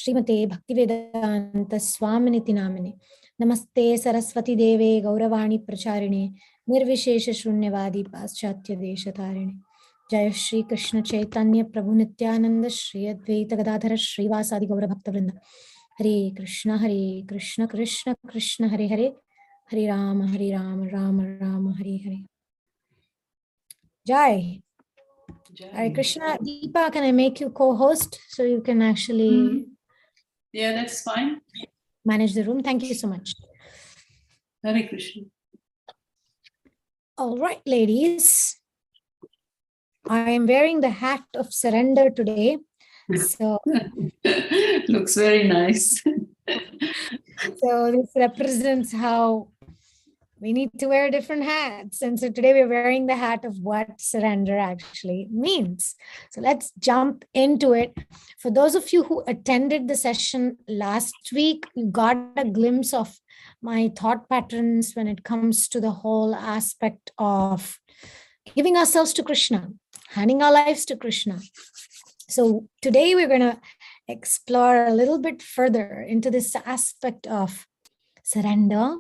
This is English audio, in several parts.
Srimate Bhaktivedanta Swaminiti Namine. Namaste Saraswati Deve Gauravani Pracharine Nirvishesha Shunyavadi Paschatya Deshatarine. Jai Shri Krishna Chaitanya Prabhu Nityananda Shri Advaita Gadadhara Srivasadi Gaura Bhakta Vrinda. Hare Krishna Krishna Krishna Hare Hare Hare Rama Rama Rama Hare Hare. Jai. Hare Krishna. Deepa, can I make you co-host so you can actually Yeah, that's fine. Manage the room? Thank you so much. Hare Krishna. All right, ladies. I am wearing the hat of surrender today. So looks very nice. So this represents how we need to wear different hats. And so today we're wearing the hat of what surrender actually means. So let's jump into it. For those of you who attended the session last week, you got a glimpse of my thought patterns when it comes to the whole aspect of giving ourselves to Krishna, handing our lives to Krishna. So today we're going to explore a little bit further into this aspect of surrender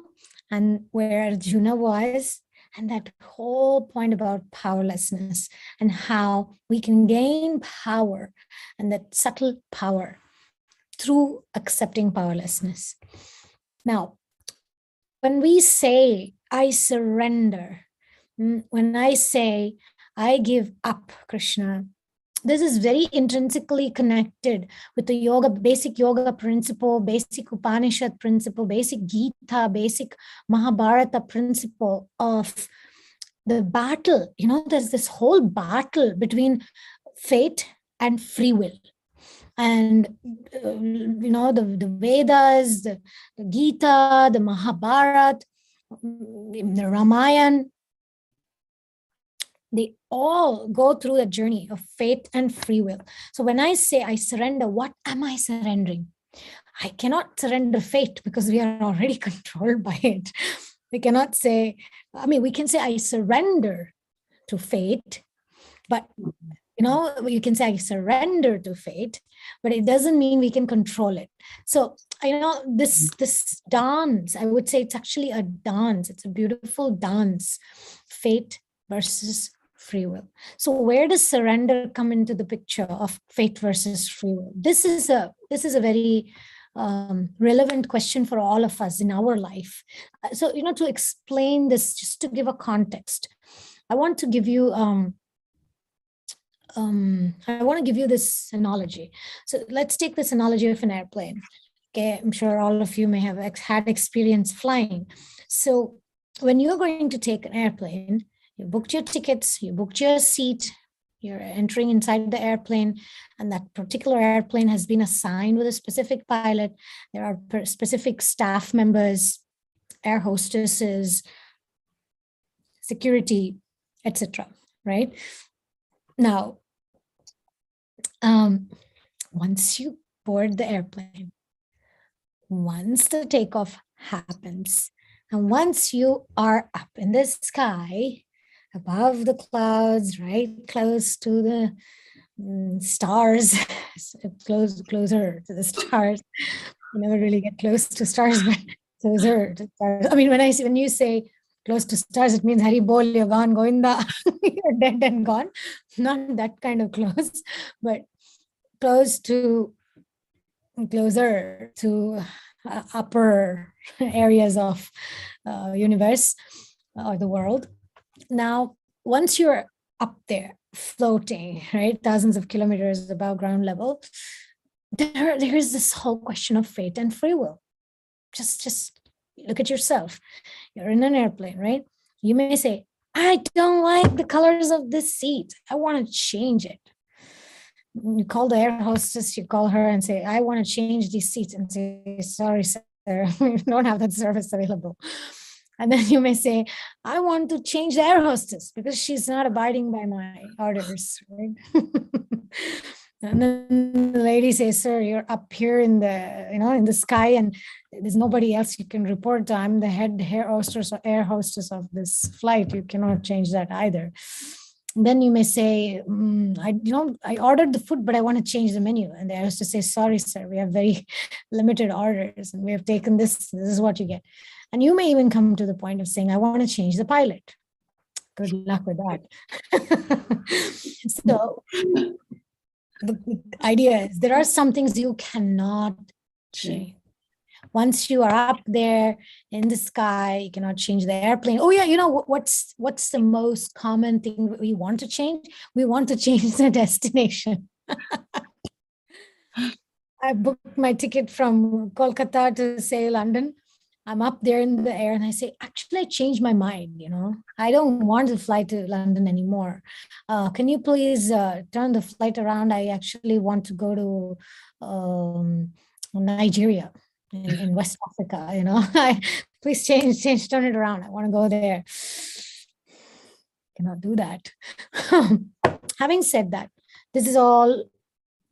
and where Arjuna was, and that whole point about powerlessness and how we can gain power and that subtle power through accepting powerlessness. Now, when we say, I surrender, when I say, I give up, Krishna, this is very intrinsically connected with the yoga, basic yoga principle, basic Upanishad principle, basic Gita, basic Mahabharata principle of the battle. You know, there's this whole battle between fate and free will. And, you know, the Vedas, the Gita, the Mahabharata, the Ramayana, they all go through a journey of fate and free will. So when I say I surrender, what am I surrendering? I cannot surrender fate because we are already controlled by it. We cannot say, I mean, we can say I surrender to fate, but you know, you can say I surrender to fate, but it doesn't mean we can control it. So, you know, this dance, I would say it's actually a dance. It's a beautiful dance, fate versus free will. So where does surrender come into the picture of fate versus free will? This is a very relevant question for all of us in our life. So, you know, to explain this, just to give a context, I want to give you this analogy. So let's take this analogy of an airplane. Okay, I'm sure all of you may have had experience flying. So when you're going to take an airplane, you booked your tickets, you booked your seat, you're entering inside the airplane, and that particular airplane has been assigned with a specific pilot. There are specific staff members, air hostesses, security, etc. Right? Now, once you board the airplane, once the takeoff happens, and once you are up in the sky, above the clouds, right, close to the stars, closer to the stars. You never really get close to stars, but closer to stars. I mean, when you say close to stars, it means Hari Bol, you're gone, Govinda, you're dead and gone. Not that kind of close, but closer to upper areas of universe or the world. Now, once you're up there floating, right, thousands of kilometers above ground level, there is this whole question of fate and free will. Just look at yourself. You're in an airplane, right? You may say, I don't like the colors of this seat. I want to change it. You call the air hostess, you call her and say, I want to change these seats, and say, sorry, sir, we don't have that service available. And then you may say, I want to change the air hostess because she's not abiding by my orders, right? And then the lady says, sir, you're up here in the sky, and there's nobody else you can report to. I'm the head air hostess of this flight. You cannot change that either. Then you may say, I ordered the food, but I want to change the menu. And they have to say, sorry, sir, we have very limited orders and we have taken this. This is what you get. And you may even come to the point of saying, I want to change the pilot. Good luck with that. So the idea is there are some things you cannot change. Once you are up there in the sky, you cannot change the airplane. Oh yeah, what's the most common thing we want to change? We want to change the destination. I booked my ticket from Kolkata to say London. I'm up there in the air and I say, actually, I changed my mind. I don't want to fly to London anymore. Can you please turn the flight around? I actually want to go to Nigeria in West Africa. Please turn it around. I want to go there. Cannot do that. Having said that, this is all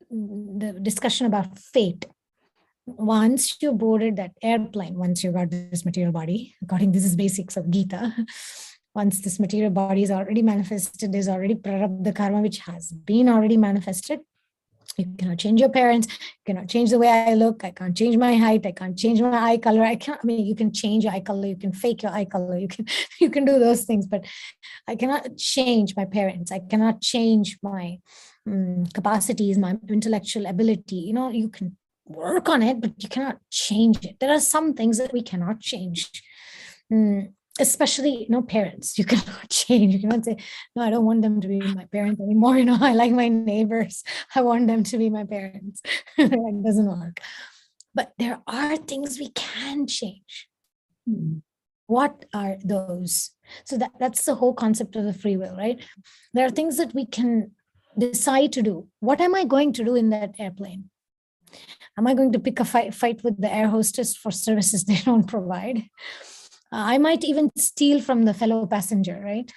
the discussion about fate. Once you boarded that airplane, once you got this material body, according to this is basics of Gita, once this material body is already manifested, there's already prarabdha karma, which has been already manifested. You cannot change your parents. You cannot change the way I look. I can't change my height. I can't change my eye color. You can change your eye color. You can fake your eye color. You can do those things, but I cannot change my parents. I cannot change my capacities, my intellectual ability. You can work on it, but you cannot change it. There are some things that we cannot change. Especially parents, you cannot change. You cannot say, no, I don't want them to be my parents anymore. I like my neighbors. I want them to be my parents. It doesn't work. But there are things we can change. What are those? So that's the whole concept of the free will, right? There are things that we can decide to do. What am I going to do in that airplane? Am I going to pick a fight with the air hostess for services they don't provide? I might even steal from the fellow passenger, right?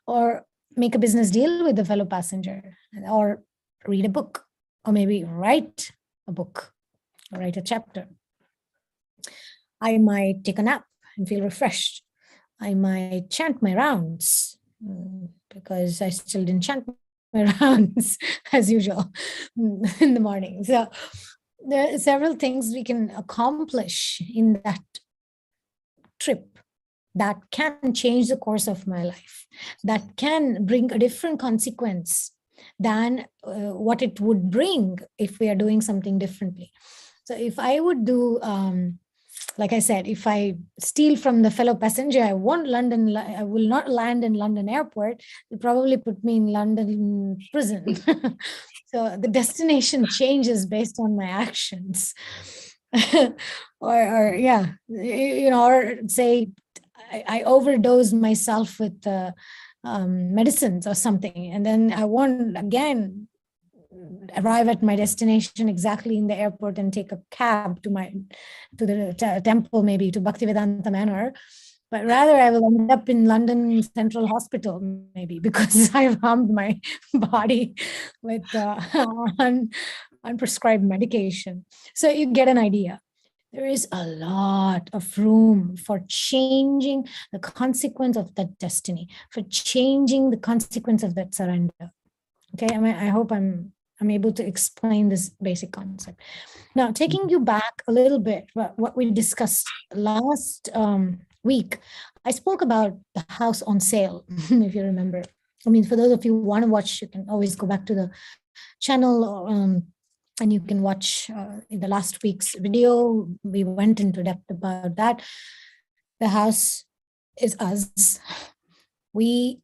Or make a business deal with the fellow passenger, or read a book, or maybe write a book, or write a chapter. I might take a nap and feel refreshed. I might chant my rounds because I still didn't chant my rounds as usual in the morning. So there are several things we can accomplish in that trip that can change the course of my life, that can bring a different consequence than what it would bring if we are doing something differently. So if I would do, like I said, if I steal from the fellow passenger, I will not land in London airport. They'll probably put me in London prison. So the destination changes based on my actions. or say I overdose myself with medicines or something, and then I won't again arrive at my destination exactly in the airport and take a cab to the temple, maybe to Bhaktivedanta Manor, but rather I will end up in London Central Hospital, maybe, because I've harmed my body with unprescribed medication. So you get an idea. There is a lot of room for changing the consequence of that destiny, for changing the consequence of that surrender. Okay, I hope I'm able to explain this basic concept. Now, taking you back a little bit, what we discussed last week, I spoke about the house on sale, if you remember. For those of you who want to watch, you can always go back to the channel and you can watch in the last week's video. We went into depth about that. The house is us. We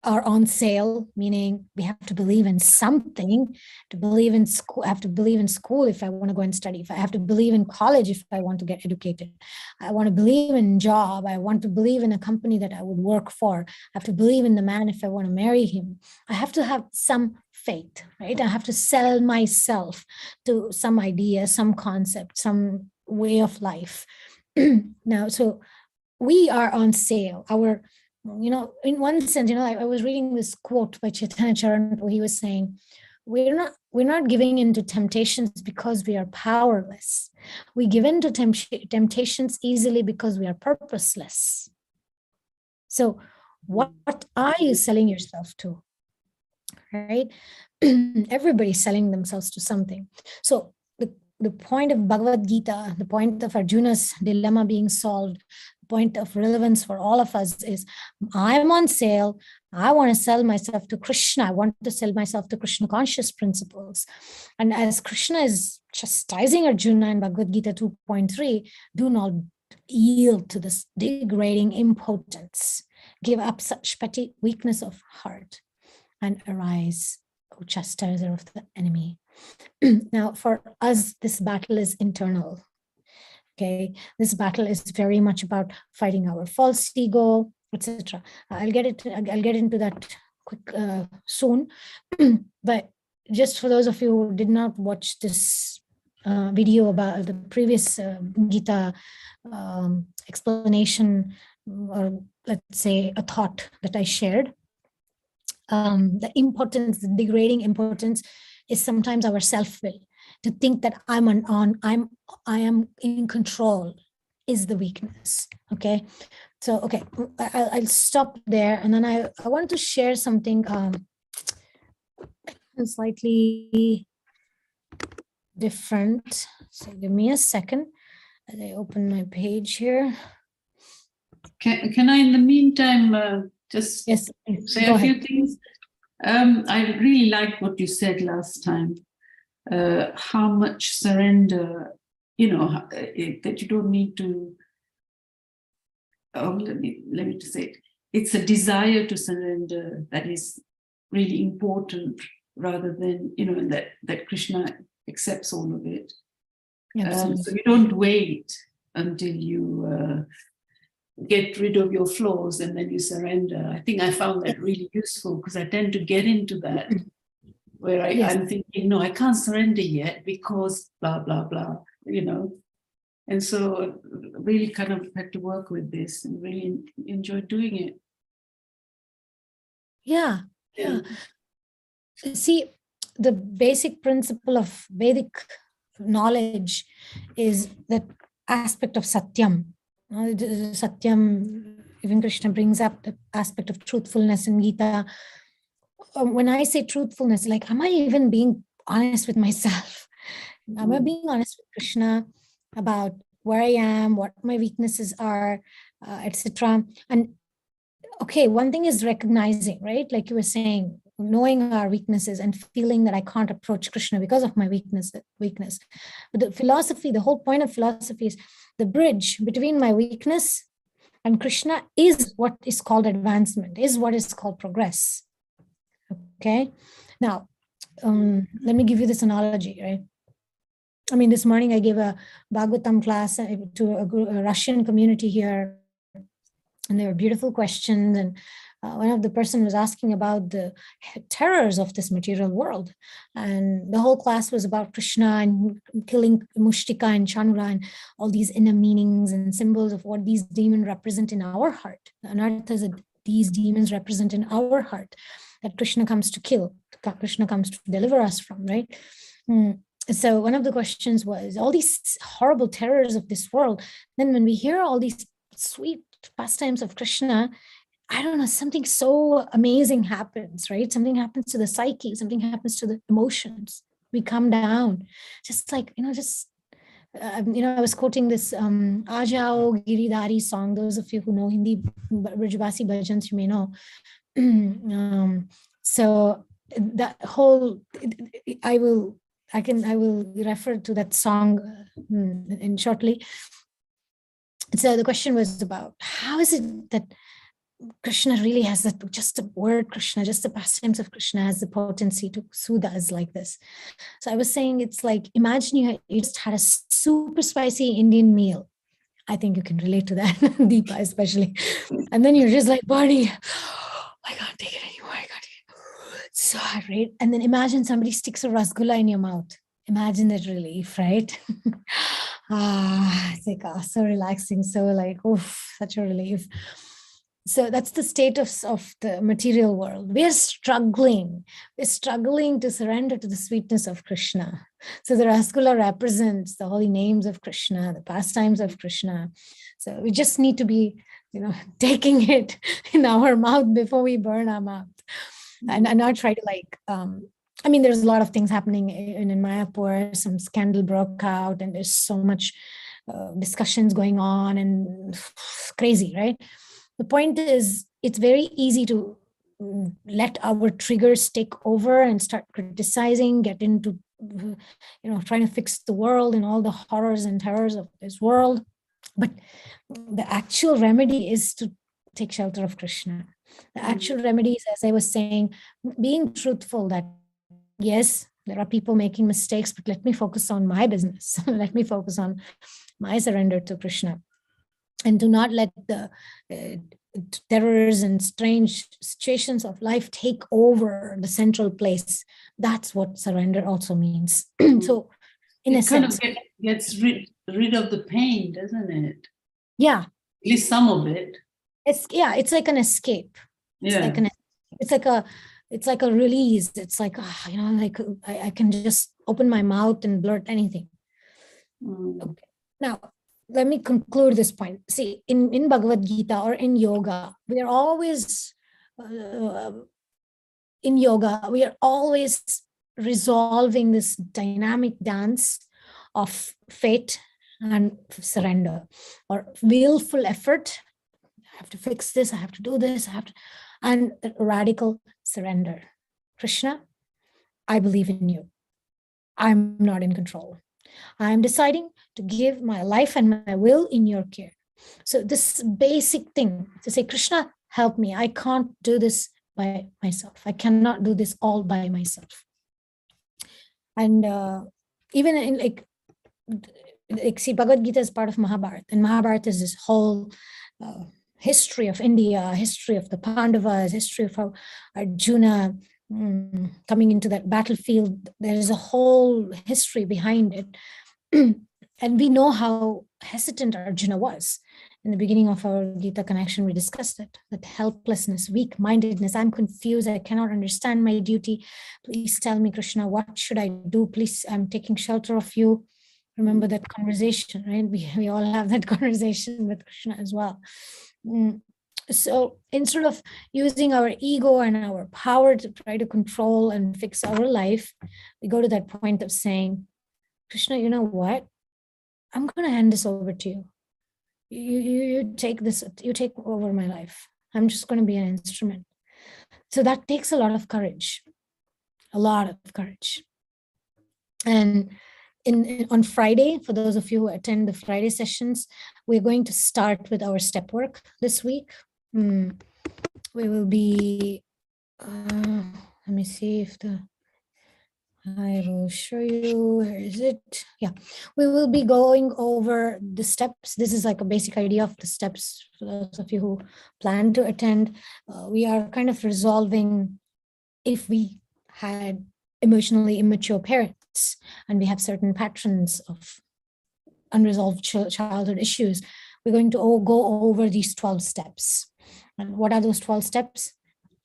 are on sale, meaning we have to believe in something. To believe in school, I have to believe in school if I want to go and study. If I have to believe in college if I want to get educated. I want to believe in job. I want to believe in a company that I would work for. I have to believe in the man if I want to marry him. I have to have some faith, right? I have to sell myself to some idea, some concept, some way of life. Now, so we are on sale. In one sense, I was reading this quote by Chaitanya Charan where he was saying, we're not giving into temptations because we are powerless. We give into temptations easily because we are purposeless. So What are you selling yourself to? Right? Everybody's selling themselves to something. So the point of Bhagavad Gita, the point of Arjuna's dilemma being solved, the point of relevance for all of us is I'm on sale. I want to sell myself to Krishna. I want to sell myself to Krishna conscious principles. And as Krishna is chastising Arjuna in Bhagavad Gita 2.3, do not yield to this degrading impotence. Give up such petty weakness of heart and arise, O chastiser of the enemy. Now, for us, this battle is internal. Okay, this battle is very much about fighting our false ego, etc. I'll get into that quick soon. But just for those of you who did not watch this video about the previous Gita explanation, or let's say a thought that I shared, the impotence, the degrading impotence, is sometimes our self-will. To think that I am in control is the weakness. Okay, so okay, I'll stop there, and then I want to share something slightly different. So give me a second as I open my page here. Can I, in the meantime, just yes, say a few things? I really liked what you said last time. How much surrender, that you don't need to. Let me just say it. It's a desire to surrender that is really important, rather than that Krishna accepts all of it. So you don't wait until you get rid of your flaws and then you surrender. I think I found that really useful, because I tend to get into that where I'm thinking, no, I can't surrender yet because blah, blah, blah, And so really kind of had to work with this and really enjoyed doing it. Yeah. See, the basic principle of Vedic knowledge is that aspect of Satyam. Satyam, even Krishna brings up the aspect of truthfulness in Gita. When I say truthfulness, like, am I even being honest with myself? Am I being honest with Krishna about where I am, what my weaknesses are, etc.? And okay, one thing is recognizing, right? Like you were saying, knowing our weaknesses and feeling that I can't approach Krishna because of my weakness. But the philosophy, the whole point of philosophy is the bridge between my weakness and Krishna is what is called advancement, is what is called progress. Okay. Now, let me give you this analogy, right? I mean, this morning I gave a Bhagavatam class to a Russian community here, and there were beautiful questions. And one of the person was asking about the terrors of this material world. And the whole class was about Krishna and killing Mushtika and Chanura and all these inner meanings and symbols of what these demons represent in our heart. The anartha is that these demons represent in our heart, that Krishna comes to kill, Krishna comes to deliver us from, right? So one of the questions was all these horrible terrors of this world. Then when we hear all these sweet pastimes of Krishna, I don't know, something so amazing happens, right? Something happens to the psyche, something happens to the emotions. We come down, just like, I was quoting this Ajao Giridhari song. Those of you who know Hindi, Brajvasi bhajans, you may know. So that whole, I will refer to that song in shortly. So the question was about how is it that Krishna really has that, just the word Krishna, just the pastimes of Krishna has the potency to soothe us like this. So I was saying, it's like, imagine you just had a super spicy Indian meal. I think you can relate to that, Deepa especially. And then you're just like, Barney, I can't take it anymore. I can't take it. It's so hard, right? And then imagine somebody sticks a rasgulla in your mouth. Imagine that relief, right? It's like, so relaxing. So like, oof, such a relief. So that's the state of the material world. We're struggling to surrender to the sweetness of Krishna. So the Rasgulla represents the holy names of Krishna, the pastimes of Krishna. So we just need to be, taking it in our mouth before we burn our mouth, and not try to there's a lot of things happening in Mayapur. Some scandal broke out, and there's so much discussions going on, and crazy, right? The point is, it's very easy to let our triggers take over and start criticizing, get into trying to fix the world and all the horrors and terrors of this world. But the actual remedy is to take shelter of Krishna. The actual remedy is, as I was saying, being truthful that yes, there are people making mistakes, but let me focus on my business. Let me focus on my surrender to Krishna, and do not let the terrors and strange situations of life take over the central place. That's what surrender also means. So in a sense, kind of gets rid of the pain, doesn't it? Yeah, at least some of it. It's like an escape. It's like a release. It's like, I can just open my mouth and blurt anything. Okay. Now, let me conclude this point. See, in Bhagavad Gita or in yoga, we are always resolving this dynamic dance of fate and surrender, or willful effort. I have to fix this, I have to do this, and radical surrender. Krishna, I believe in you. I'm not in control. I'm deciding to give my life and my will in your care. So this basic thing to say, Krishna, help me. I can't do this by myself. I cannot do this all by myself. And even in see, Bhagavad Gita is part of Mahabharata, and Mahabharata is this whole history of India, history of the Pandavas, history of how Arjuna coming into that battlefield. There is a whole history behind it. And we know how hesitant Arjuna was. In the beginning of our Gita Connection, we discussed it, that helplessness, weak-mindedness. I'm confused. I cannot understand my duty. Please tell me, Krishna, what should I do? Please, I'm taking shelter of you. Remember that conversation, right? We all have that conversation with Krishna as well. So instead of using our ego and our power to try to control and fix our life, we go to that point of saying, Krishna, you know what? I'm going to hand this over to you. You take this, you take over my life. I'm just going to be an instrument. So that takes a lot of courage, And on Friday, for those of you who attend the Friday sessions, we're going to start with our step work this week. We will be, let me see if I will show you, where is it? Yeah, we will be going over the steps. This is like a basic idea of the steps for those of you who plan to attend. We are kind of resolving if we had emotionally immature parents and we have certain patterns of unresolved childhood issues. We're going to go over these 12 steps. And what are those 12 steps?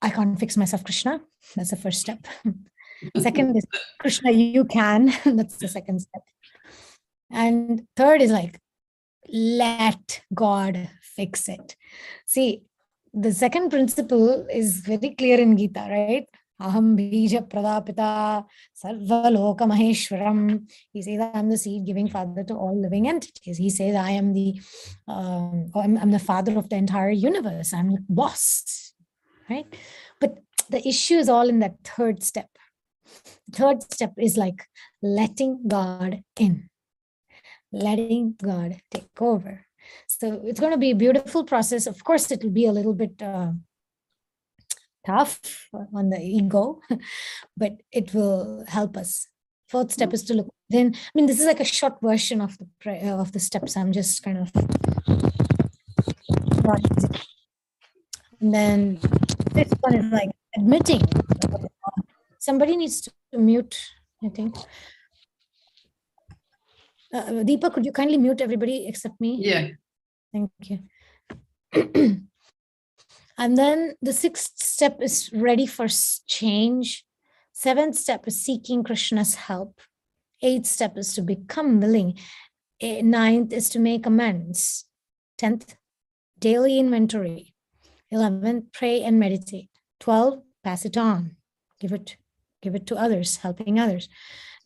I can't fix myself, Krishna. That's the first step. Second is, Krishna, you can. That's the second step. And third is like, let God fix it. See, the second principle is very clear in Gita, right? Aham bija pradapita sarvaloka maheshwaram. He says, I'm the seed giving father to all living entities. He says, I am I'm the father of the entire universe. I'm the boss, right? But the issue is all in that third step. The third step is like letting God in, letting God take over. So it's going to be a beautiful process. Of course, it will be a little bit tough on the ego, but it will help us. Fourth step is to look within. I mean, this is like a short version of the steps. I'm just kind of. And then this one is like admitting. Somebody needs to mute, I think. Deepa, could you kindly mute everybody except me? Yeah. Thank you. And then the sixth step is ready for change. Seventh step is seeking Krishna's help. 8th step is to become willing. 9th is to make amends. 10th, daily inventory. 11th, pray and meditate. 12, pass it on. Give it to others, helping others.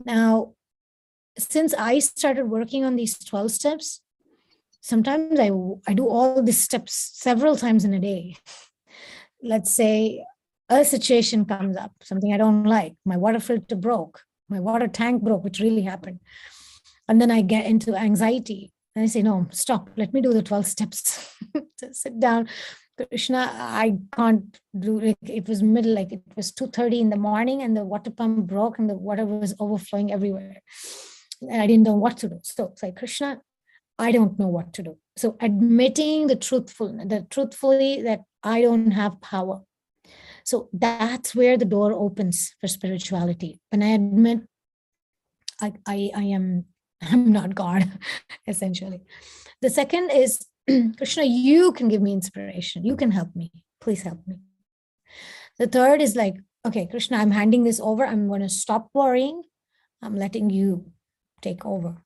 Now, since I started working on these 12 steps, sometimes I do all these steps several times in a day. Let's say a situation comes up, something I don't like. My water filter broke. My water tank broke, which really happened. And then I get into anxiety. And I say, no, stop. Let me do the 12 steps. Sit down. Krishna, I can't do it. It was middle, like it was 2:30 in the morning and the water pump broke and the water was overflowing everywhere. And I didn't know what to do. So it's like, Krishna, I don't know what to do. So admitting the truthfully that I don't have power. So that's where the door opens for spirituality. When I admit I'm not God, essentially. The second is, Krishna, you can give me inspiration. You can help me. Please help me. The third is like, okay, Krishna, I'm handing this over. I'm going to stop worrying. I'm letting you take over.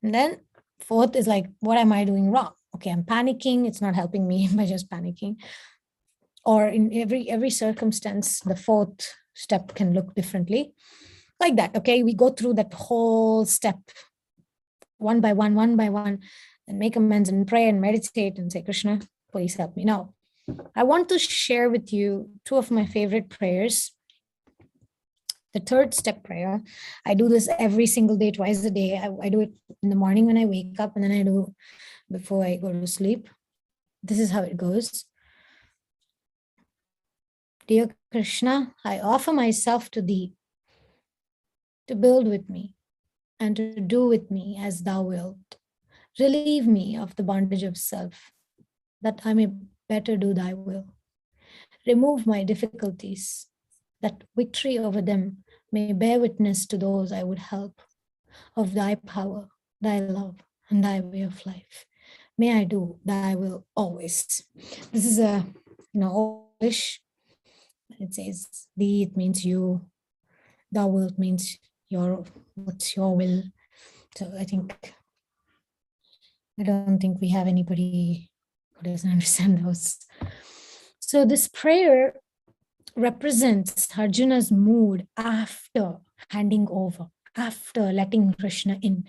And then fourth is like, what am I doing wrong? Okay, I'm panicking. It's not helping me by just panicking. Or in every circumstance, the fourth step can look differently. Like that, okay? We go through that whole step one by one, and make amends and pray and meditate and say, Krishna, please help me. Now, I want to share with you two of my favorite prayers. The third step prayer, I do this every single day, twice a day. I do it in the morning when I wake up, and then I do before I go to sleep. This is how it goes. Dear Krishna, I offer myself to thee to build with me and to do with me as thou wilt. Relieve me of the bondage of self, that I may better do thy will. Remove my difficulties, that victory over them may bear witness to those I would help, of thy power, thy love, and thy way of life. May I do thy will always. This is a, English. It says thee, it means you. Thou wilt means what's your will. So I don't think we have anybody who doesn't understand those. So this prayer represents Arjuna's mood after handing over, after letting Krishna in.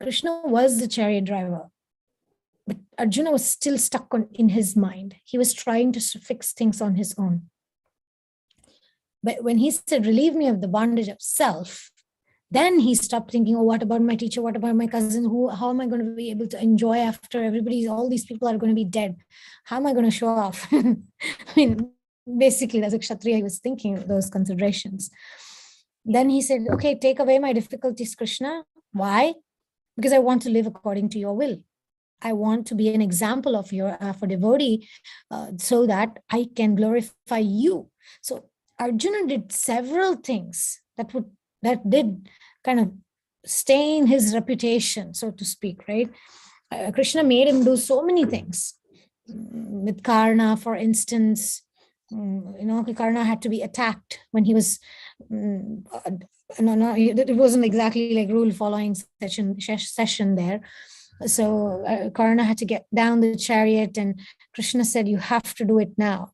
Krishna was the chariot driver, but Arjuna was still stuck in his mind. He was trying to fix things on his own. But when he said, relieve me of the bondage of self, then he stopped thinking, oh, what about my teacher? What about my cousin? How am I going to be able to enjoy after all these people are going to be dead? How am I going to show off? I mean, basically, as a Kshatriya, he was thinking of those considerations. Then he said, okay, take away my difficulties, Krishna. Why? Because I want to live according to your will. I want to be an example of your for devotee so that I can glorify you. So Arjuna did several things that did kind of stain his reputation, so to speak, right? Krishna made him do so many things. With Karna, for instance, Karna had to be attacked when he was, it wasn't exactly like rule following session there. So Karna had to get down the chariot, and Krishna said, you have to do it now.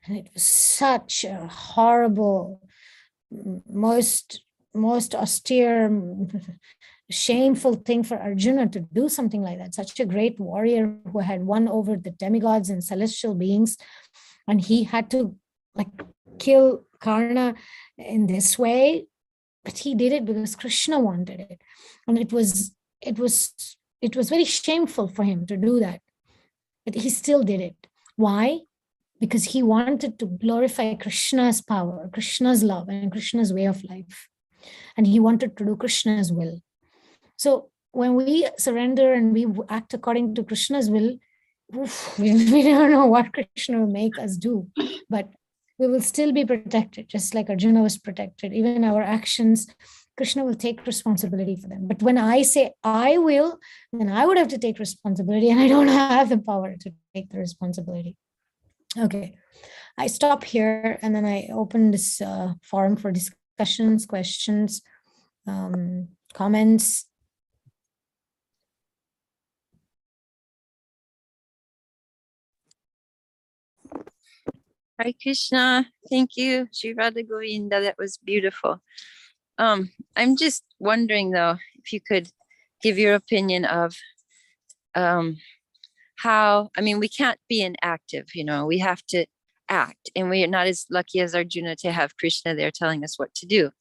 And it was such a horrible, most austere, shameful thing for Arjuna to do something like that. Such a great warrior who had won over the demigods and celestial beings, and he had to kill Karna in this way. But he did it because Krishna wanted it, and it was very shameful for him to do that. But he still did it. Why? Because he wanted to glorify Krishna's power, Krishna's love, and Krishna's way of life. And he wanted to do Krishna's will. So when we surrender and we act according to Krishna's will, we don't know what Krishna will make us do, but we will still be protected, just like Arjuna was protected. Even our actions, Krishna will take responsibility for them. But when I say I will, then I would have to take responsibility, and I don't have the power to take the responsibility. Okay, I stop here, and then I open this forum for discussions, questions. comments? Hare Krishna. Thank you, Sri Radha Govinda. That was beautiful. I'm just wondering though, if you could give your opinion of how, I mean, we can't be inactive, we have to act, and we are not as lucky as Arjuna to have Krishna there telling us what to do.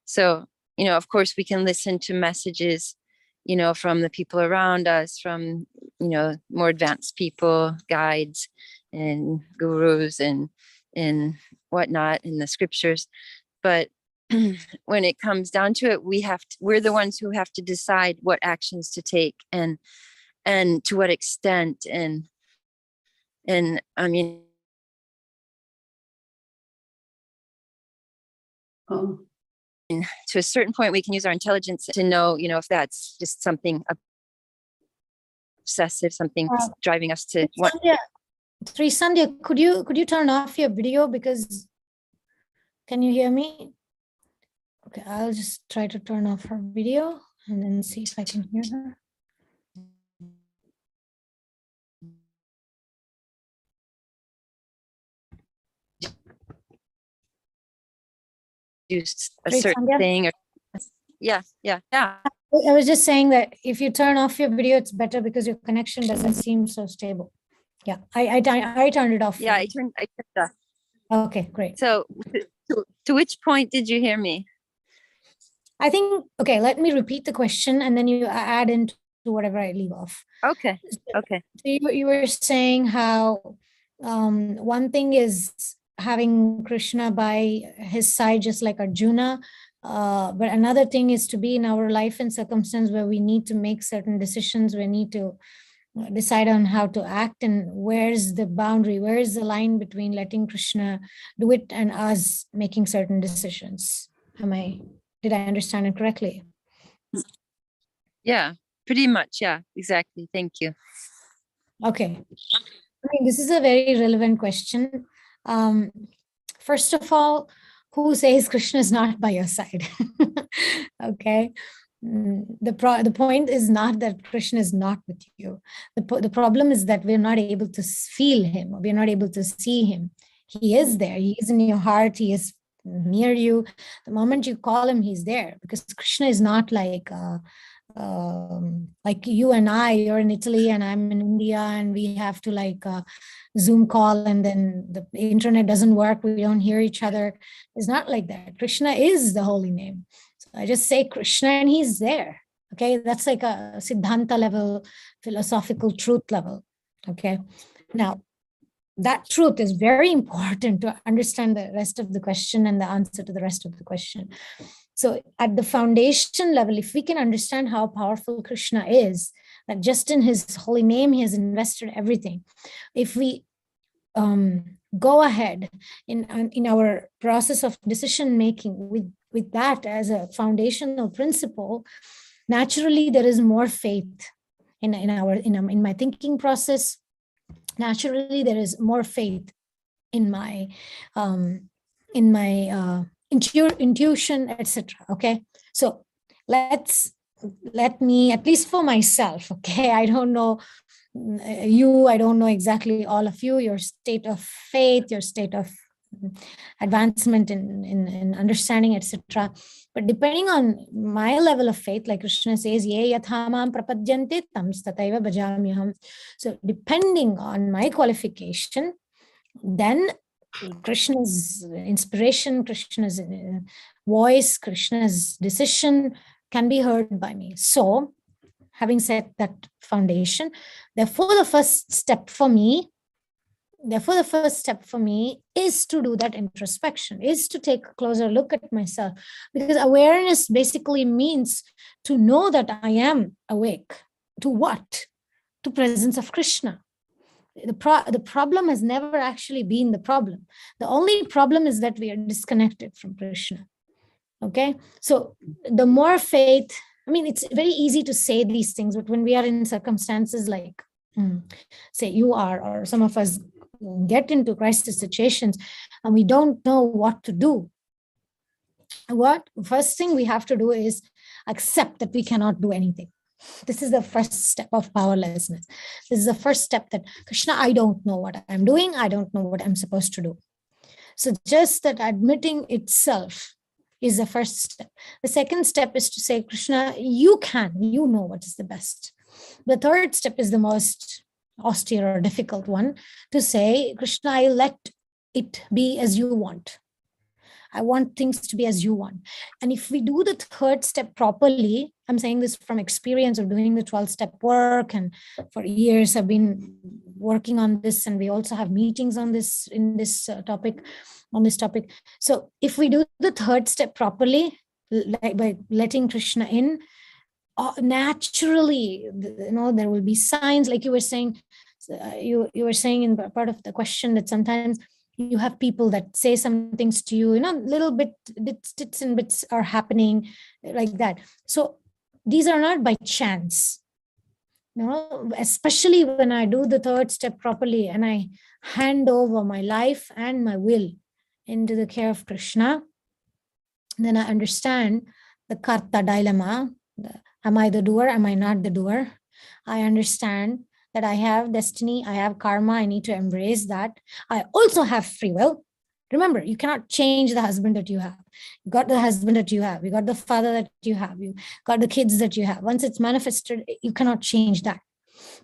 So, of course we can listen to messages, from the people around us, from, more advanced people, guides and gurus and whatnot in the scriptures. But when it comes down to it, we're the ones who have to decide what actions to take and to what extent. And I mean, to a certain point, we can use our intelligence to know, if that's just something obsessive, something driving us to want. Sri Sandhya, could you turn off your video, because can you hear me? Okay, I'll just try to turn off her video and then see if I can hear her. Do a certain thing, or yeah. I was just saying that if you turn off your video, it's better because your connection doesn't seem so stable. Yeah, I turned it off. Yeah, I turned it off. Okay, great. So to which point did you hear me? I think, okay, let me repeat the question and then you add into whatever I leave off. Okay. Okay. So you were saying how one thing is having Krishna by his side, just like Arjuna. But another thing is to be in our life and circumstance where we need to make certain decisions. We need to decide on how to act, and where's the boundary, where's the line between letting Krishna do it and us making certain decisions. Did I understand it correctly? Yeah, pretty much. Yeah, exactly. Thank you. Okay. I mean, this is a very relevant question. First of all, who says Krishna is not by your side? Okay. The point is not that Krishna is not with you. The problem is that we're not able to feel him. We're not able to see him. He is there. He is in your heart. He is near you. The moment you call him, he's there, because Krishna is not like you and I. You're in Italy and I'm in India, and we have to Zoom call, and then the internet doesn't work. We don't hear each other. It's not like that. Krishna is the holy name. So I just say Krishna and he's there. Okay, that's like a Siddhanta level, philosophical truth level. Okay, now that truth is very important to understand the rest of the question and the answer to the rest of the question. So at the foundation level, if we can understand how powerful Krishna is, that just in his holy name, he has invested everything. If we go ahead in our process of decision making with that as a foundational principle, naturally there is more faith in my thinking process. Naturally, there is more faith in my intuition, etc. Okay, so let me, at least for myself, okay, I don't know you, I don't know exactly all of you, your state of faith, your state of advancement in understanding, etc. But depending on my level of faith, like Krishna says, ye yathamam prapadyante tam tataiva bhajamyaham. So depending on my qualification, then Krishna's inspiration, Krishna's voice, Krishna's decision can be heard by me. So having set that foundation, therefore the first step for me is to do that introspection, is to take a closer look at myself, because awareness basically means to know that I am awake. To what? To presence of Krishna. The problem has never actually been the problem. The only problem is that we are disconnected from Krishna. Okay, so the more faith, I mean, it's very easy to say these things, but when we are in circumstances like, say you are, or some of us get into crisis situations and we don't know what to do, what first thing we have to do is accept that we cannot do anything. This is the first step of powerlessness. This is the first step that, Krishna, I don't know what I'm doing. I don't know what I'm supposed to do. So just that admitting itself is the first step. The second step is to say, Krishna, you know what is the best. The third step is the most austere or difficult one, to say, Krishna, I let it be as you want. I want things to be as you want. And if we do the third step properly, I'm saying this from experience of doing the 12-step work, and for years I've been working on this, and we also have meetings on this topic. So if we do the third step properly, like by letting Krishna in, naturally, there will be signs, like you were saying. You were saying in part of the question that sometimes you have people that say some things to you, little bits and bits are happening like that. So these are not by chance, especially when I do the third step properly and I hand over my life and my will into the care of Krishna, then I understand the karta dilemma. Am I the doer? Am I not the doer? I understand that I have destiny, I have karma, I need to embrace that. I also have free will. Remember, you cannot change the husband that you have. You got the husband that you have. You got the father that you have. You got the kids that you have. Once it's manifested, you cannot change that.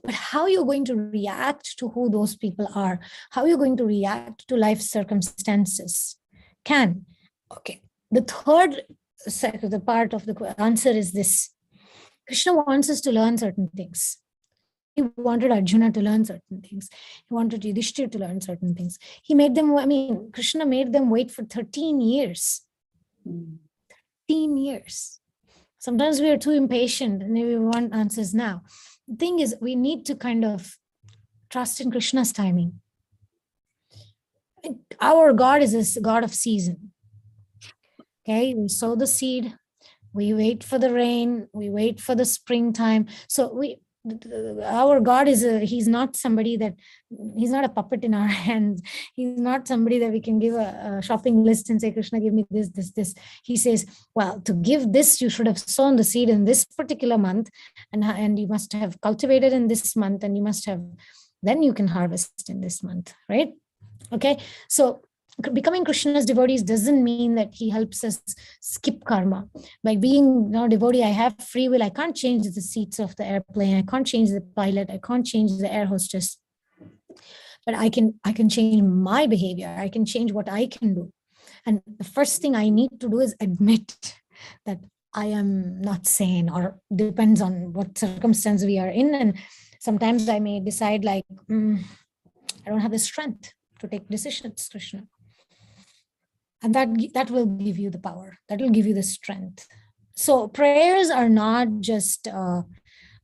But how you're going to react to who those people are, how you're going to react to life circumstances can. Okay. The third the part of the answer is this. Krishna wants us to learn certain things. He wanted Arjuna to learn certain things. He wanted Yudhishthira to learn certain things. He made them, Krishna made them wait for 13 years. 13 years. Sometimes we are too impatient and we want answers now. The thing is, we need to kind of trust in Krishna's timing. Our God is a God of season. Okay, we sow the seed, we wait for the rain, we wait for the springtime. So our God he's not somebody that, he's not a puppet in our hands. He's not somebody that we can give a shopping list and say, Krishna, give me this. He says, well, to give this, you should have sown the seed in this particular month, and you must have cultivated in this month, and you must have, then you can harvest in this month, right? Okay, so becoming Krishna's devotees doesn't mean that he helps us skip karma. By being devotee, I have free will. I can't change the seats of the airplane. I can't change the pilot. I can't change the air hostess. But I can change my behavior. I can change what I can do. And the first thing I need to do is admit that I am not sane, or depends on what circumstance we are in. And sometimes I may decide like, I don't have the strength to take decisions, Krishna. And that will give you the power. That will give you the strength. So prayers are not just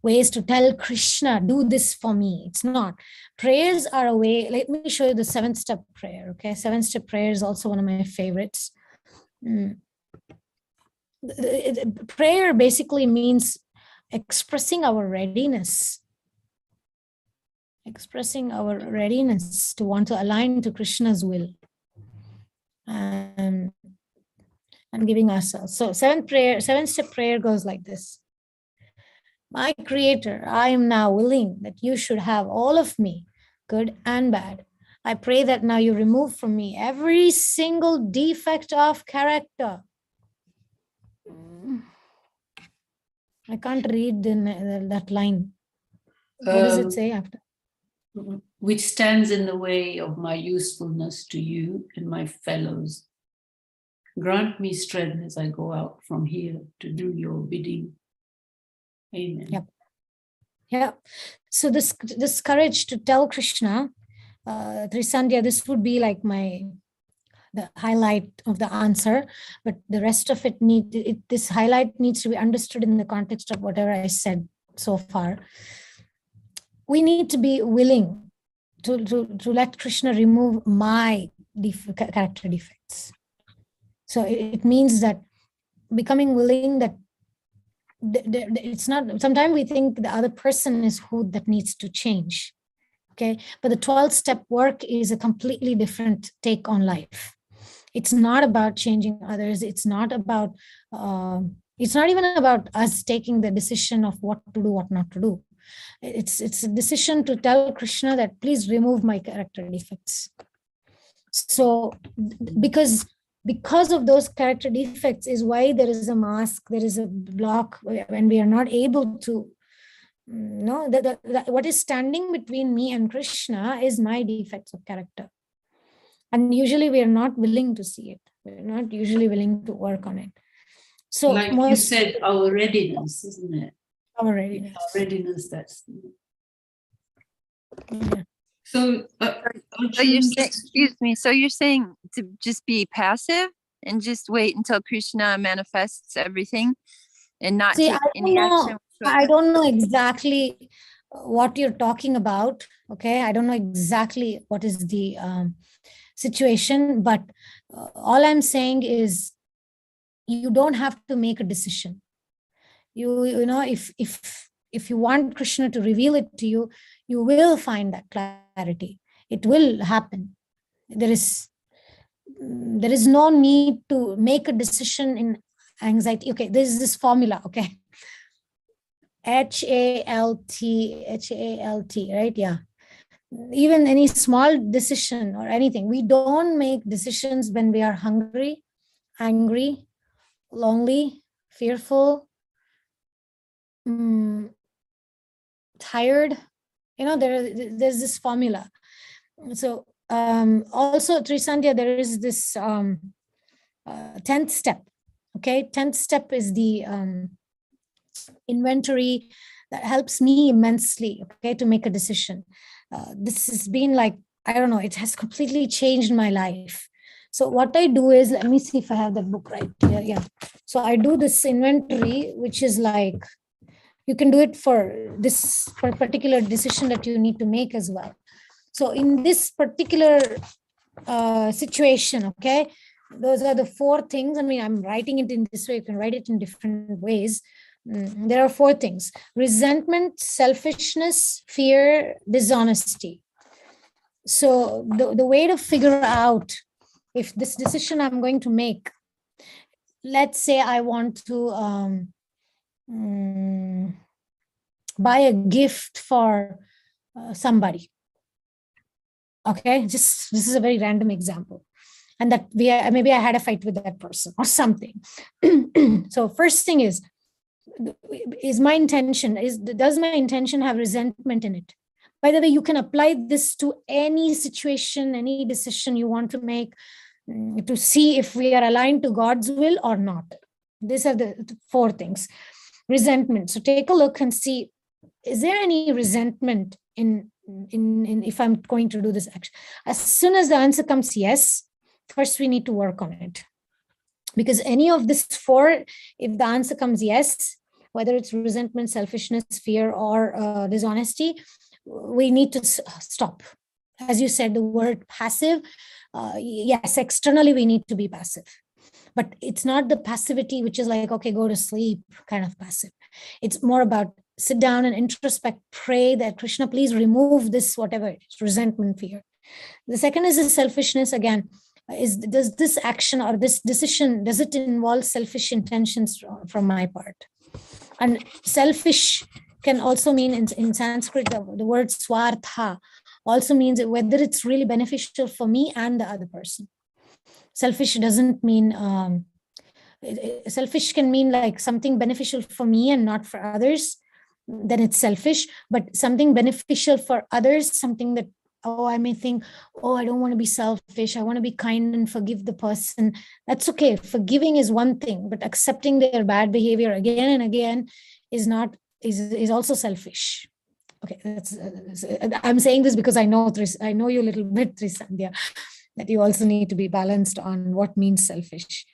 ways to tell Krishna, do this for me. It's not. Prayers are a way. Let me show you the 7-step prayer. Okay, 7-step prayer is also one of my favorites. Prayer basically means expressing our readiness. Expressing our readiness to want to align to Krishna's will. And giving ourselves. So 7-step prayer goes like this. My Creator, I am now willing that you should have all of me, good and bad. I pray that now you remove from me every single defect of character. I can't read that line. What does it say after? Which stands in the way of my usefulness to you and my fellows. Grant me strength as I go out from here to do your bidding. Amen. Yep. Yeah. So this courage to tell Krishna, Trisandhya, this would be like the highlight of the answer, but the rest of it this highlight needs to be understood in the context of whatever I said so far. We need to be willing to let Krishna remove my character defects. So it means that becoming willing that it's not, sometimes we think the other person is who that needs to change. Okay, but the 12-step work is a completely different take on life. It's not about changing others. It's not about, it's not even about us taking the decision of what to do, what not to do. It's a decision to tell Krishna that please remove my character defects. So because of those character defects is why there is a mask, there is a block, when we are not able to know that what is standing between me and Krishna is my defects of character. And usually we are not willing to see it. We're not usually willing to work on it. So like you said, our readiness, isn't it? Our readiness. Our readiness, that's... Yeah. So, so you're saying, excuse me, so you're saying to just be passive and just wait until Krishna manifests everything and not take any action? I don't know exactly what you're talking about. Okay, I don't know exactly what is the situation, but all I'm saying is you don't have to make a decision. You know, if you want Krishna to reveal it to you, you will find that clarity. It will happen. There is no need to make a decision in anxiety. Okay, this is this formula. Okay, HALT, right? Yeah. Even any small decision or anything, we don't make decisions when we are hungry, angry, lonely, fearful, tired. You know, there's this formula. So also Trisandhya, there is this 10th step. Okay, 10th step is the inventory that helps me immensely, okay, to make a decision. This has been like, I don't know, it has completely changed my life. So what I do is, let me see if I have that book right here. Yeah. So I do this inventory, which is like, you can do it for a particular decision that you need to make as well. So in this particular situation, okay, those are the 4 things. I mean, I'm writing it in this way. You can write it in different ways. There are 4 things: resentment, selfishness, fear, dishonesty. So the way to figure out if this decision I'm going to make, let's say I want to buy a gift for somebody. Okay, just this is a very random example. And that maybe I had a fight with that person or something. So first thing is my intention, does my intention have resentment in it? By the way, you can apply this to any situation, any decision you want to make, to see if we are aligned to God's will or not. These are the 4 things. Resentment. So take a look and see, is there any resentment in if I'm going to do this action? As soon as the answer comes yes, first we need to work on it. Because any of this 4, if the answer comes yes, whether it's resentment, selfishness, fear, or dishonesty, we need to stop. As you said, the word passive, yes, externally we need to be passive. But it's not the passivity which is like, okay, go to sleep kind of passive. It's more about sit down and introspect, pray that Krishna, please remove this, whatever it is, resentment, fear. The second is the selfishness. Again, does this action or this decision, does it involve selfish intentions from my part? And selfish can also mean in Sanskrit, the word swartha also means whether it's really beneficial for me and the other person. Selfish doesn't mean, selfish can mean like something beneficial for me and not for others, then it's selfish. But something beneficial for others, something that, I may think, I don't want to be selfish, I want to be kind and forgive the person. That's okay. Forgiving is one thing, but accepting their bad behavior again and again is also selfish. Okay, I'm saying this because I know you a little bit, Trisandhya, that you also need to be balanced on what means selfish.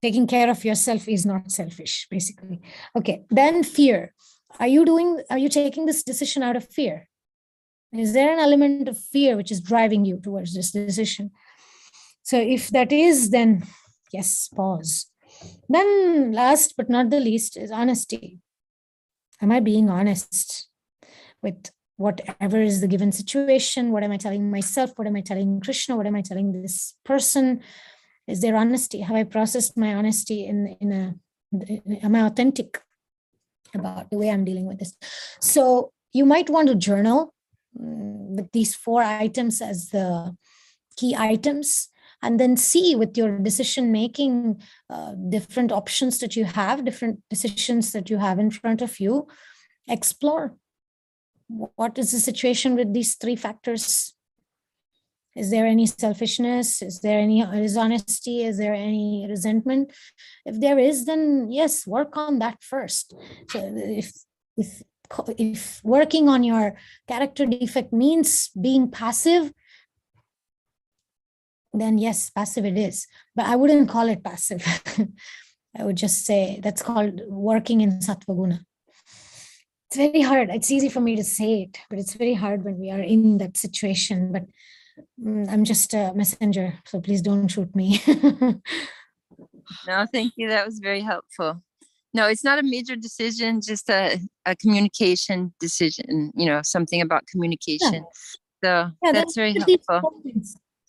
Taking care of yourself is not selfish, basically. Okay, then fear. Are you taking this decision out of fear? Is there an element of fear which is driving you towards this decision? So if that is, then yes, pause. Then last but not the least is honesty. Am I being honest with whatever is the given situation? What am I telling myself? What am I telling Krishna? What am I telling this person? Is there honesty? Have I processed my honesty am I authentic about the way I'm dealing with this? So you might want to journal with these 4 items as the key items, and then see with your decision making, different options that you have, different decisions that you have in front of you. Explore, what is the situation with these 3 factors? Is there any selfishness? Is there any dishonesty? Is there any resentment? If there is, then yes, work on that first. So if working on your character defect means being passive, then yes, passive it is. But I wouldn't call it passive. I would just say that's called working in Sattva Guna. It's very hard. It's easy for me to say it, but it's very hard when we are in that situation. But I'm just a messenger, so please don't shoot me. No, thank you. That was very helpful. No, it's not a major decision, just a communication decision, something about communication. So that's very helpful.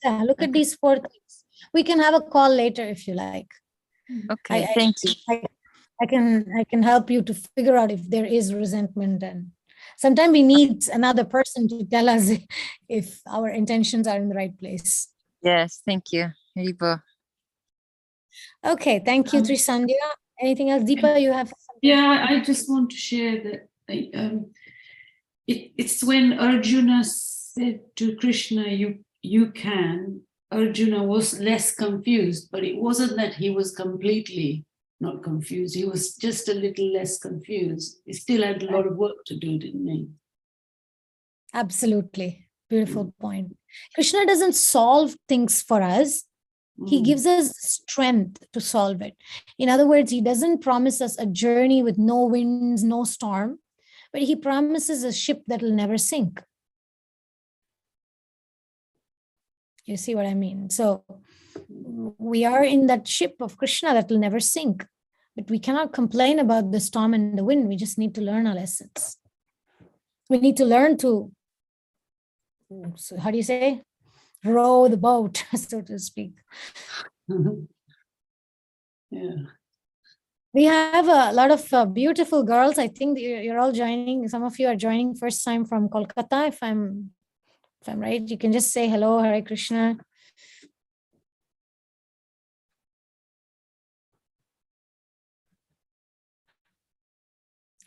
Yeah, look at these 4 things. We can have a call later if you like. Okay, thank you. I can help you to figure out if there is resentment, and sometimes we need another person to tell us if our intentions are in the right place. Yes, thank you. Haribo. Okay, thank you, Trisandhya. Anything else? Deepa, you have something? Yeah, I just want to share that it's when Arjuna said to Krishna, you can, Arjuna was less confused, but it wasn't that he was completely not confused. He was just a little less confused. He still had a lot of work to do, didn't he? Absolutely. Beautiful point. Krishna doesn't solve things for us. He gives us strength to solve it. In other words, he doesn't promise us a journey with no winds, no storm, but he promises a ship that will never sink. You see what I mean? So we are in that ship of Krishna that will never sink, but we cannot complain about the storm and the wind. We just need to learn our lessons. We need to learn to, so how do you say? Row the boat, so to speak. Yeah. We have a lot of beautiful girls. I think you're all joining. Some of you are joining first time from Kolkata. If I'm right, you can just say hello, Hare Krishna.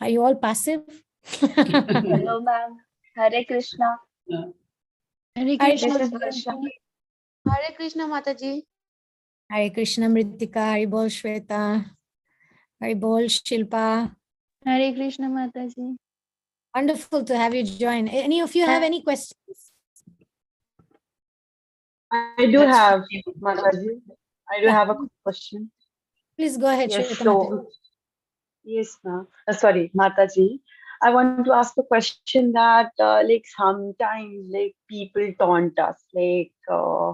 Are you all passive? Hello, ma'am. Hare Krishna. Yeah. Hare Krishna. This is Varsha. Hare Krishna, Mataji. Hare Krishna, Mritika. Hare Bol, Shweta. Hare Bol, Shilpa. Hare Krishna, Mataji. Wonderful to have you join. Any of you have any questions? I do have, Mataji. I do have a question. Please go ahead, Yes, Shweta so, Mataji. yes, ma'am. Sorry, Mataji. I want to ask the question that, like, sometimes, like, people taunt us, like, I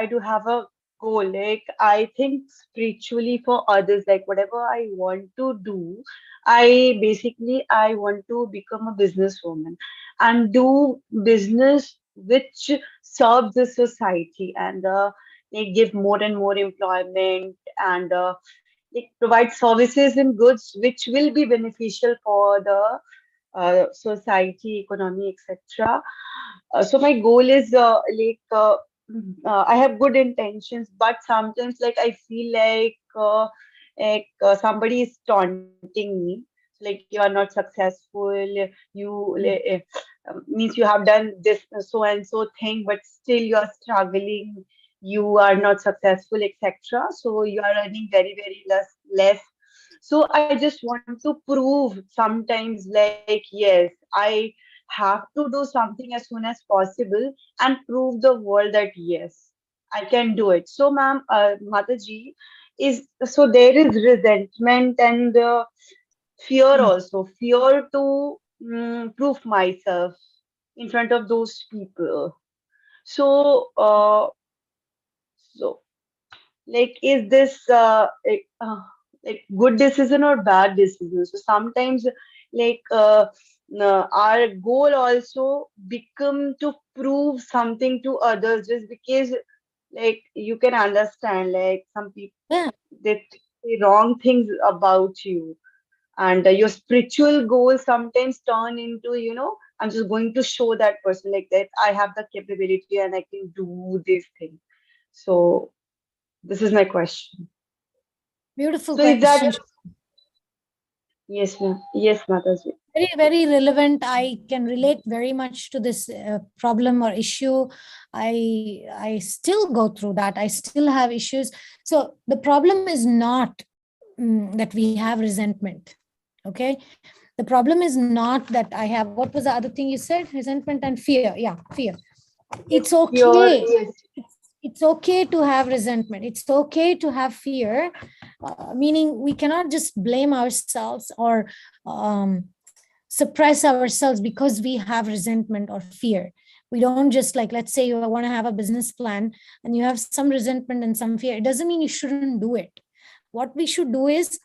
do have a goal, like, I think spiritually for others, like, whatever I want to do, I want to become a businesswoman and do business which serves the society and, they give more and more employment and it provides services and goods which will be beneficial for the society, economy, etc. So my goal is I have good intentions, but sometimes like I feel like somebody is taunting me. Like you are not successful, means you have done this so and so thing, but still you are struggling. You are not successful, etc. So you are earning very very less. So I just want to prove sometimes like, yes, I have to do something as soon as possible and prove the world that yes, I can do it. So, ma'am, Mataji, is so there is resentment and fear also, fear to prove myself in front of those people. So, so like is this like good decision or bad decision? So sometimes like our goal also become to prove something to others, just because like you can understand, like some people Yeah. they say wrong things about you, and your spiritual goals sometimes turn into, I'm just going to show that person like that I have the capability and I can do this thing. So this is my question. Beautiful So is that, question. yes, ma'am. Yes, Mataji. Very, very relevant. I can relate very much to this problem or issue. I still go through that. I still have issues. So the problem is not that we have resentment. Okay. The problem is not that I have, what was the other thing you said? Resentment and fear. Yeah, fear. Yes, It's your, okay. yes. It's okay to have resentment. It's okay to have fear, meaning we cannot just blame ourselves or suppress ourselves because we have resentment or fear. We don't just, like, let's say you want to have a business plan and you have some resentment and some fear. It doesn't mean you shouldn't do it. What we should do is,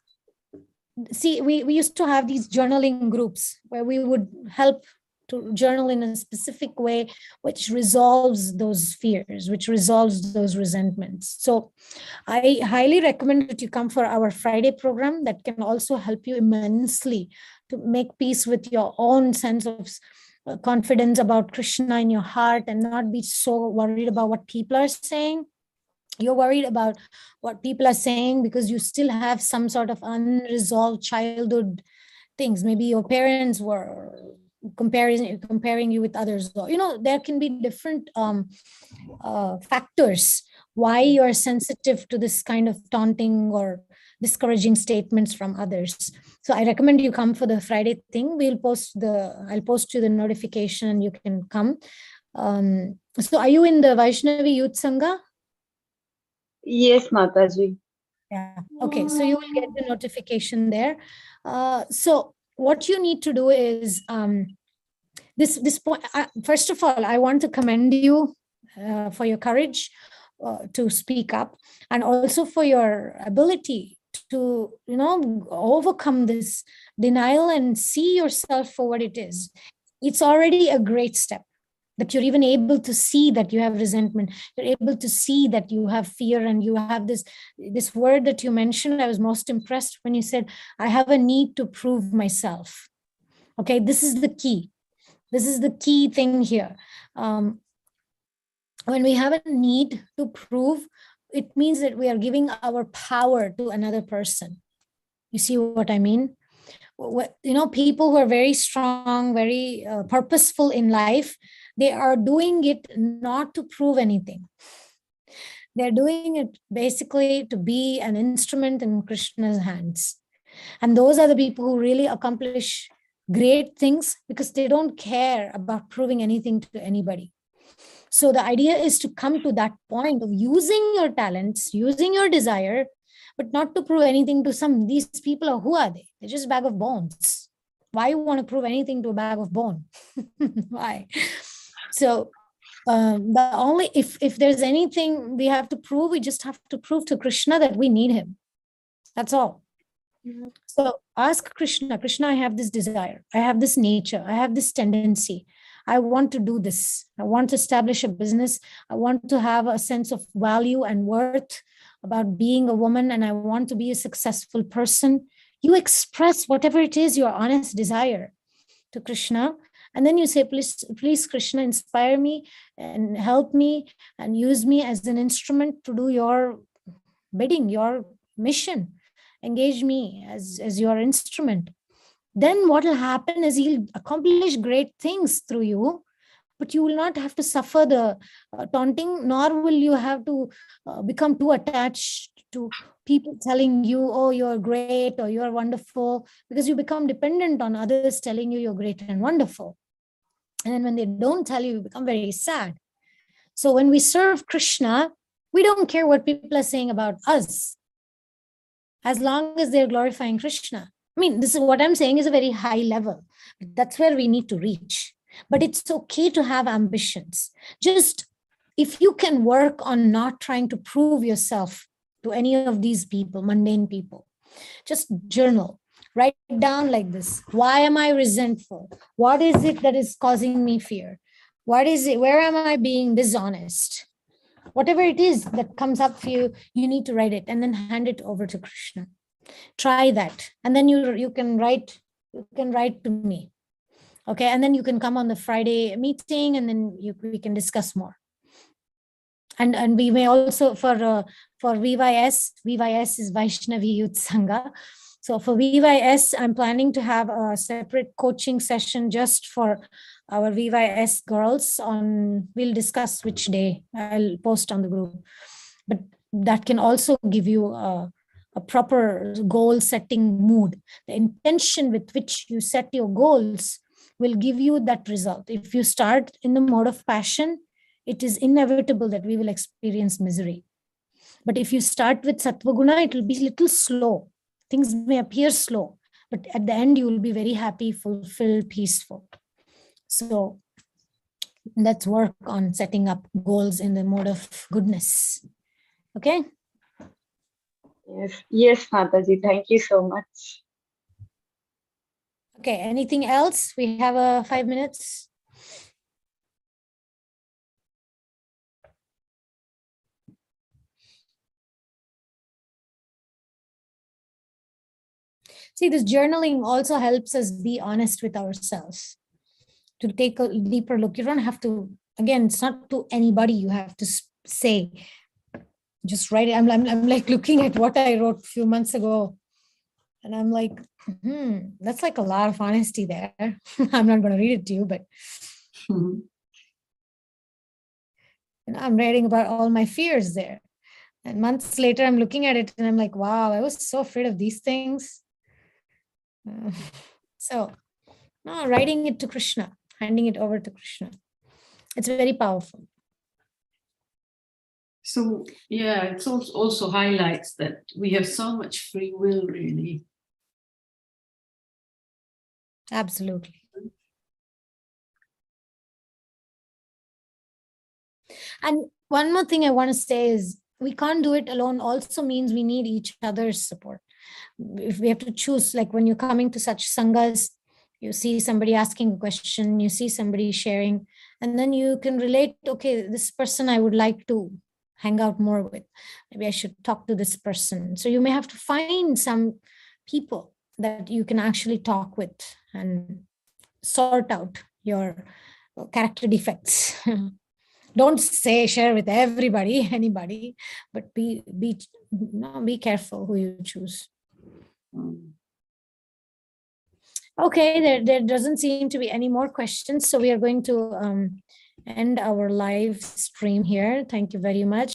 see, we used to have these journaling groups where we would help to journal in a specific way, which resolves those fears, which resolves those resentments. So I highly recommend that you come for our Friday program. That can also help you immensely to make peace with your own sense of confidence about Krishna in your heart, and not be so worried about what people are saying. You're worried about what people are saying because you still have some sort of unresolved childhood things. Maybe your parents were comparing you with others. There can be different factors why you're sensitive to this kind of taunting or discouraging statements from others. So I recommend you come for the Friday thing. I'll post you the notification and you can come. So are you in the Vaishnavi Youth Sangha? Yes, Mataji. Yeah. Okay. So you will get the notification there. So what you need to do is this point. First of all, I want to commend you for your courage to speak up, and also for your ability to overcome this denial and see yourself for what it is. It's already a great step that you're even able to see that you have resentment. You're able to see that you have fear, and you have this word that you mentioned. I was most impressed when you said, I have a need to prove myself. Okay, this is the key. This is the key thing here. When we have a need to prove, it means that we are giving our power to another person. You see what I mean? People who are very strong, very purposeful in life, they are doing it not to prove anything. They're doing it basically to be an instrument in Krishna's hands. And those are the people who really accomplish great things because they don't care about proving anything to anybody. So the idea is to come to that point of using your talents, using your desire, but not to prove anything to these people. Who are they? They're just a bag of bones. Why you want to prove anything to a bag of bone? Why? So if there's anything we have to prove, we just have to prove to Krishna that we need him. That's all. Mm-hmm. So ask Krishna, I have this desire. I have this nature. I have this tendency. I want to do this. I want to establish a business. I want to have a sense of value and worth about being a woman, and I want to be a successful person. You express whatever it is, your honest desire, to Krishna. And then you say, please, Krishna, inspire me and help me and use me as an instrument to do your bidding, your mission. Engage me as your instrument. Then what will happen is he'll accomplish great things through you, but you will not have to suffer the taunting, nor will you have to become too attached to people telling you, oh, you're great or you're wonderful, because you become dependent on others telling you you're great and wonderful. And then when they don't tell you, you become very sad. So when we serve Krishna, we don't care what people are saying about us, as long as they're glorifying Krishna. I mean, this is what I'm saying is a very high level. That's where we need to reach. But it's okay to have ambitions. Just if you can work on not trying to prove yourself to any of these people, mundane people, just journal, Write it down like this. Why am I resentful? What is it that is causing me fear? What is it? Where am I being dishonest? Whatever it is that comes up for you, you need to write it and then hand it over to Krishna. Try that. And then you can write to me. Okay. And then you can come on the Friday meeting and then we can discuss more. And we may also for VYS is Vaishnavi Youth Sangha. So for VYS, I'm planning to have a separate coaching session just for our VYS girls we'll discuss which day. I'll post on the group. But that can also give you a proper goal setting mood. The intention with which you set your goals will give you that result. If you start in the mode of passion, it is inevitable that we will experience misery. But if you start with Sattva Guna, it will be a little slow. Things may appear slow, but at the end, you will be very happy, fulfilled, peaceful. So let's work on setting up goals in the mode of goodness. Okay? Yes, Mataji. Thank you so much. Okay, anything else? We have 5 minutes. See, this journaling also helps us be honest with ourselves. To take a deeper look, you don't have to, again, it's not to anybody you have to say. Just write it. I'm like looking at what I wrote a few months ago. And I'm like, that's like a lot of honesty there. I'm not going to read it to you, but I'm writing about all my fears there. And months later, I'm looking at it and I'm like, wow, I was so afraid of these things. So, no, writing it to Krishna, handing it over to Krishna. It's very powerful. So, yeah, it also highlights that we have so much free will, really. Absolutely. And one more thing I want to say is we can't do it alone also means we need each other's support. If we have to choose, like when you're coming to such sanghas, you see somebody asking a question, you see somebody sharing, and then you can relate, okay, this person I would like to hang out more with. Maybe I should talk to this person. So you may have to find some people that you can actually talk with and sort out your character defects. Don't share with anybody, but be careful who you choose. Okay, there doesn't seem to be any more questions. So we are going to end our live stream here. Thank you very much.